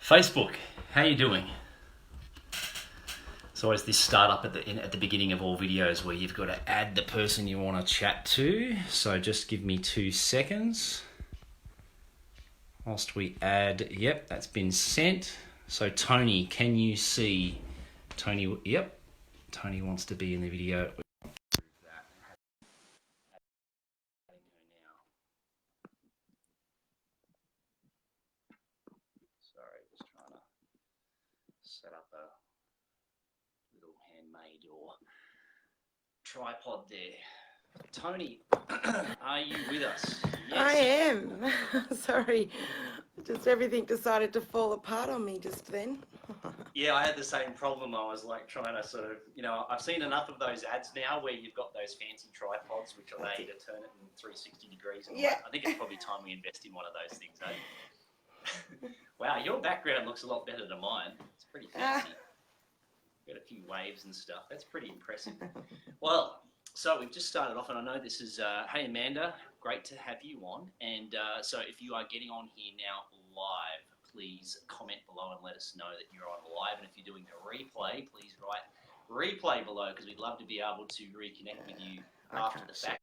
Facebook, how you doing? It's always this startup at the beginning of all videos where you've got to add the person you want to chat to. So just give me 2 seconds. Whilst we add, yep, that's been sent. So Toni, can you see? Toni, yep, Toni wants to be in the video. Sorry, just trying to set up a little handmade or tripod there. Toni, are you with us? Yes. I am. Sorry, just everything decided to fall apart on me just then. Yeah, I had the same problem. I was like trying to sort of, I've seen enough of those ads now where you've got those fancy tripods which allow you to turn it in 360 degrees. And yeah. I think it's probably time we invest in one of those things, eh? Wow, your background looks a lot better than mine. It's pretty fancy. Got a few waves and stuff. That's pretty impressive. Well, so we've just started off, and I know this is, hey Amanda, great to have you on. And so if you are getting on here now live, please comment below and let us know that you're on live. And if you're doing a replay, please write replay below, because we'd love to be able to reconnect with you after the fact.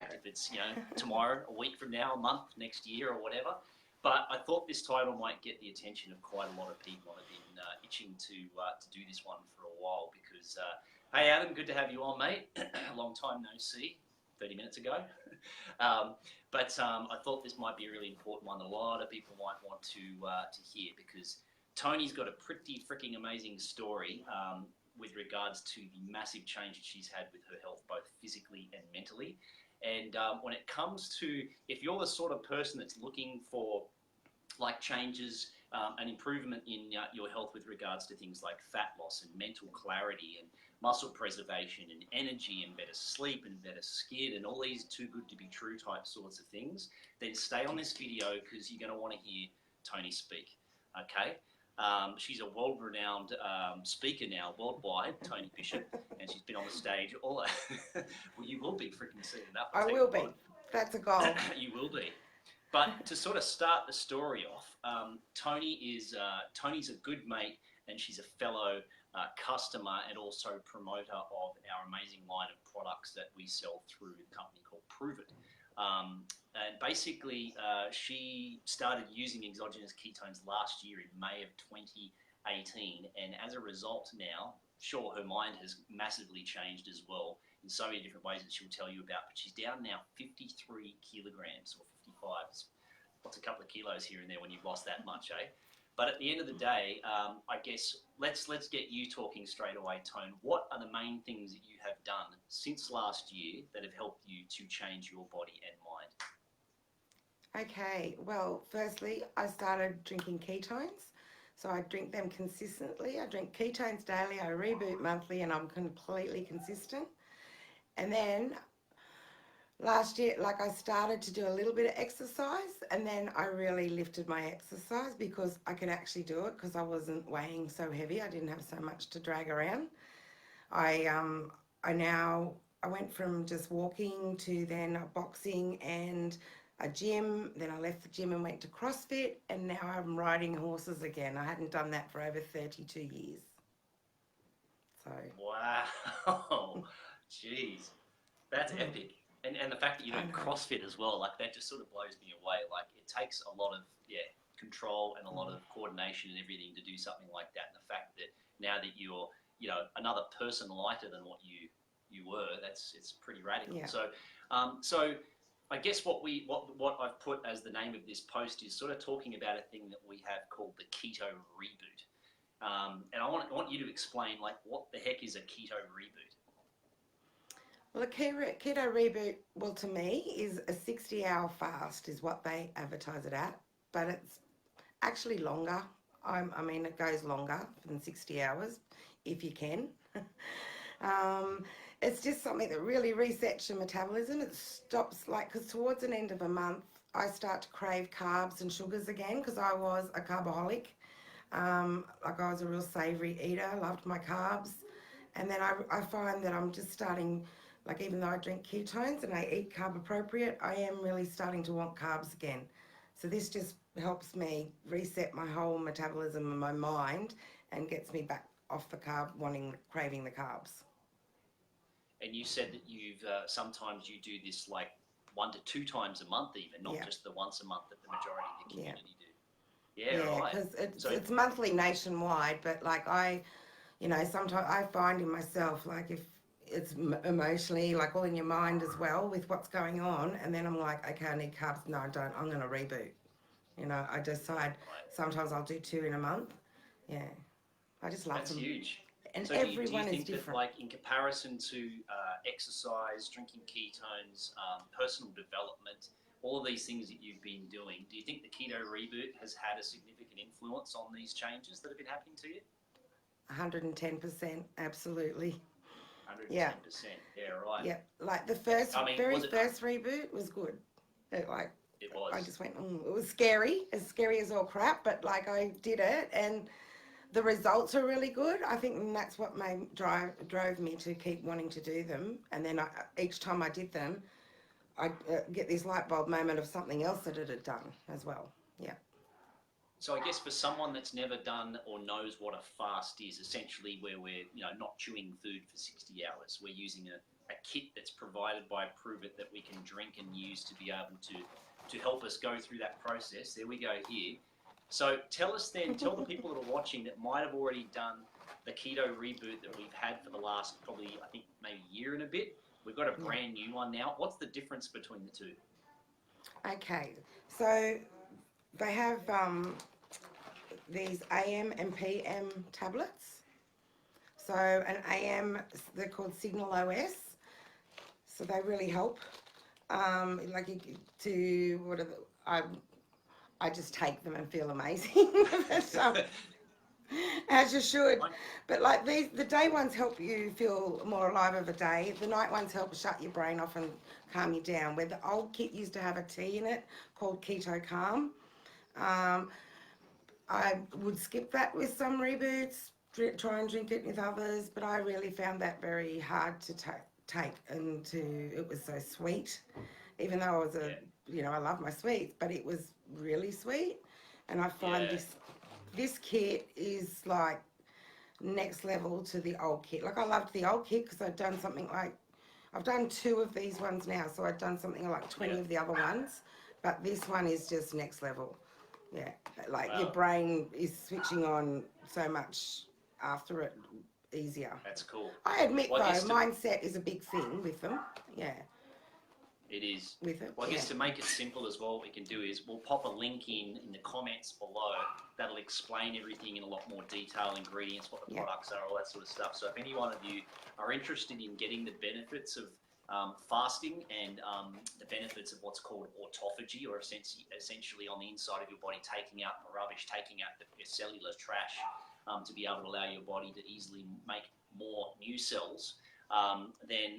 If it's, tomorrow, a week from now, a month, next year or whatever. But I thought this title might get the attention of quite a lot of people. I've been itching to do this one for a while because, hey Adam, good to have you on, mate. Long time no see, 30 minutes ago. But I thought this might be a really important one that a lot of people might want to hear, because Toni's got a pretty freaking amazing story with regards to the massive change that she's had with her health, both physically and mentally. And when it comes to, if you're the sort of person that's looking for like changes, an improvement in your health with regards to things like fat loss and mental clarity and muscle preservation and energy and better sleep and better skin and all these too good to be true type sorts of things, then stay on this video, because you're going to want to hear Toni speak, okay? She's a world-renowned speaker now, worldwide, Toni Bishop, and she's been on the stage all. Well, you will be freaking soon enough. I will be. That's a goal. You will be. But to sort of start the story off, Toni's a good mate, and she's a fellow customer and also promoter of our amazing line of products that we sell through the company called Prove It. And basically, she started using exogenous ketones last year in May of 2018. And as a result now, sure, her mind has massively changed as well in so many different ways that she'll tell you about. But she's down now 53 kilograms or 55. What's a couple of kilos here and there when you've lost that much, eh? But at the end of the day, I guess let's get you talking straight away, Tone. What are the main things that you have done since last year that have helped you to change your body and mind? Okay, well, firstly, I started drinking ketones. So I drink them consistently. I drink ketones daily, I reboot monthly, and I'm completely consistent. And then last year, like, I started to do a little bit of exercise, and then I really lifted my exercise because I could actually do it because I wasn't weighing so heavy. I didn't have so much to drag around. I went from just walking to then boxing and a gym. Then I left the gym and went to CrossFit, and now I'm riding horses again. I hadn't done that for over 32 years. So. Wow. Jeez. That's epic. And the fact that you're doing CrossFit as well, like, that just sort of blows me away. Like, it takes a lot of control and a lot of coordination and everything to do something like that. And the fact that now that you're another person lighter than what you were, it's pretty radical. Yeah. So I guess what I've put as the name of this post is sort of talking about a thing that we have called the Keto Reboot. And I want you to explain, like, what the heck is a Keto Reboot? Well, a Keto Reboot, well, to me, is a 60-hour fast is what they advertise it at, but it's actually longer. I mean, it goes longer than 60 hours, if you can. It's just something that really resets your metabolism. It stops, like, because towards the end of a month, I start to crave carbs and sugars again, because I was a carboholic. Like, I was a real savoury eater, loved my carbs. And then I find that I'm just starting, like, even though I drink ketones and I eat carb appropriate, I am really starting to want carbs again. So this just helps me reset my whole metabolism and my mind and gets me back off the craving the carbs. And you said that you've sometimes you do this like 1 to 2 times a month even, not just the once a month that the majority of the community do. Yeah, right. Because it's monthly nationwide, but like sometimes I find in myself, like if it's emotionally, like all in your mind as well with what's going on, and then I'm like, okay, I need carbs. No, I don't. I'm going to reboot. I decide sometimes I'll do 2 in a month. Yeah, I just love them. That's huge. And so everyone do you think is different. That, like, in comparison to exercise, drinking ketones, personal development, all of these things that you've been doing, do you think the Keto Reboot has had a significant influence on these changes that have been happening to you? 110%, absolutely. 110%, yeah, right. Yeah, like the first reboot was good. It was. I just went, it was scary as all crap, but like I did it and the results are really good. I think that's what drove me to keep wanting to do them. And then each time I did them, I get this light bulb moment of something else that it had done as well. Yeah. So I guess for someone that's never done or knows what a fast is, essentially where we're not chewing food for 60 hours, we're using a kit that's provided by Prove It that we can drink and use to be able to help us go through that process. There we go here. So tell the people that are watching that might have already done the Keto Reboot that we've had for the last probably, I think, maybe year and a bit. We've got a brand new one now. What's the difference between the two? Okay, so they have these AM and PM tablets. So an AM, they're called Signal OS. So they really help. I just take them and feel amazing. As you should. But like the day ones help you feel more alive of a day. The night ones help shut your brain off and calm you down. Where the old kit used to have a tea in it called Keto Calm. I would skip that with some reboots, try and drink it with others, but I really found that very hard to take it was so sweet. Even though I was I love my sweets, but it was really sweet. And I find this kit is like next level to the old kit. Like I loved the old kit because I've done 2 of these ones now, so I've done something like 20 of the other ones, but this one is just next level. Yeah, like your brain is switching on so much after it easier. That's cool. I admit mindset is a big thing with them. Yeah. It is. With it. Well, I guess to make it simple as well, what we can do is we'll pop a link in the comments below that'll explain everything in a lot more detail, ingredients, what the products are, all that sort of stuff. So if any one of you are interested in getting the benefits of fasting and the benefits of what's called autophagy, or essentially on the inside of your body taking out the rubbish, taking out the cellular trash to be able to allow your body to easily make more new cells, then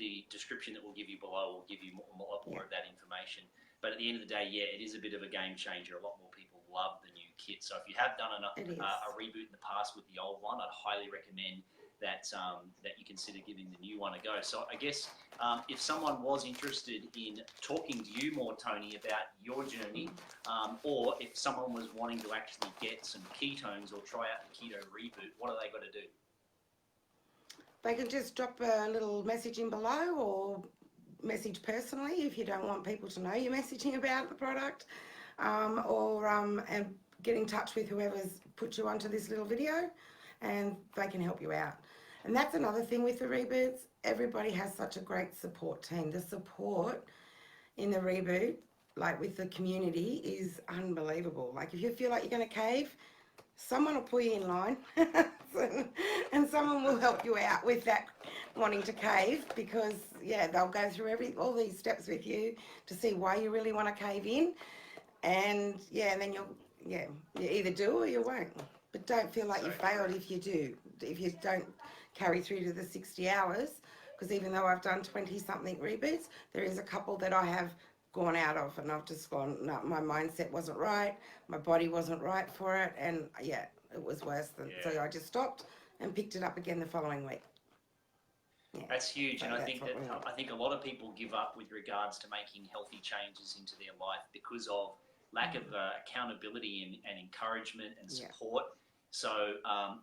the description that we'll give you below will give you a lot more of that information. But at the end of the day, it is a bit of a game changer. A lot more people love the new kit. So if you have done a reboot in the past with the old one, I'd highly recommend that you consider giving the new one a go. So I guess if someone was interested in talking to you more, Toni, about your journey, or if someone was wanting to actually get some ketones or try out the Keto Reboot, what are they got to do? They can just drop a little message in below or message personally if you don't want people to know you're messaging about the product, and get in touch with whoever's put you onto this little video and they can help you out. And that's another thing with the reboots. Everybody has such a great support team. The support in the reboot, like with the community, is unbelievable. Like if you feel like you're going to cave, someone will pull you in line and someone will help you out with that wanting to cave, because they'll go through all these steps with you to see why you really want to cave in, and then you either do or you won't. But don't feel like you failed if you don't carry through to the 60 hours, because even though I've done 20 something reboots, there is a couple that I have gone out of and I've just gone, no, my mindset wasn't right, my body wasn't right for it, and it was worse than, so I just stopped and picked it up again the following week. Yeah. That's huge, So and I that's think what that we want. I think a lot of people give up with regards to making healthy changes into their life because of lack of accountability and encouragement and support. So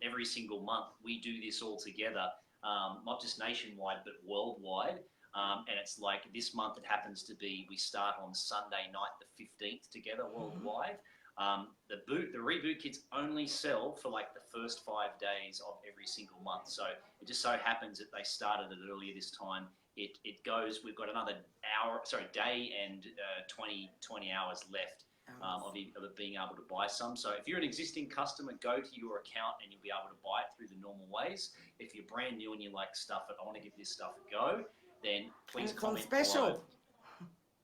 every single month we do this all together, not just nationwide but worldwide. And it's like this month it happens to be we start on Sunday night the 15th together worldwide. The reboot kits only sell for like the first 5 days of every single month. So it just so happens that they started it earlier this time. It goes, we've got another day and 20 hours left of it being able to buy some. So if you're an existing customer, go to your account and you'll be able to buy it through the normal ways. If you're brand new and you like stuff, I want to give this stuff a go, then please comment special. below.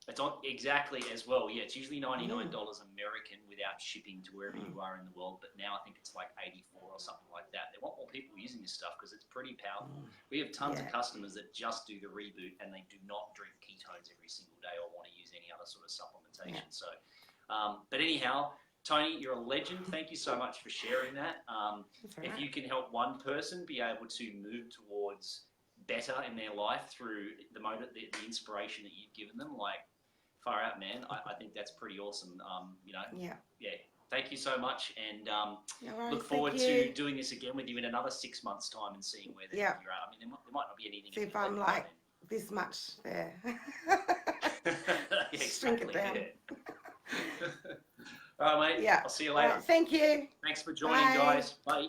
It's on exactly as well. Yeah, it's usually $99 American without shipping to wherever you are in the world. But now I think it's like 84 or something like that. They want more people using this stuff because it's pretty powerful. We have tons of customers that just do the reboot and they do not drink ketones every single day or want to use any other sort of supplementation. So, but anyhow, Toni, you're a legend. Thank you so much for sharing that. If you can help one person be able to move towards better in their life through the inspiration that you've given them, like, far out, man. I think that's pretty awesome. Thank you so much, and look forward to doing this again with you in another 6 months' time and seeing where you're at. I mean, there might not be anything. See if I'm like this much there. Shrink it down. All right, mate. I'll see you later. Thank you. Thanks for joining, guys. Bye.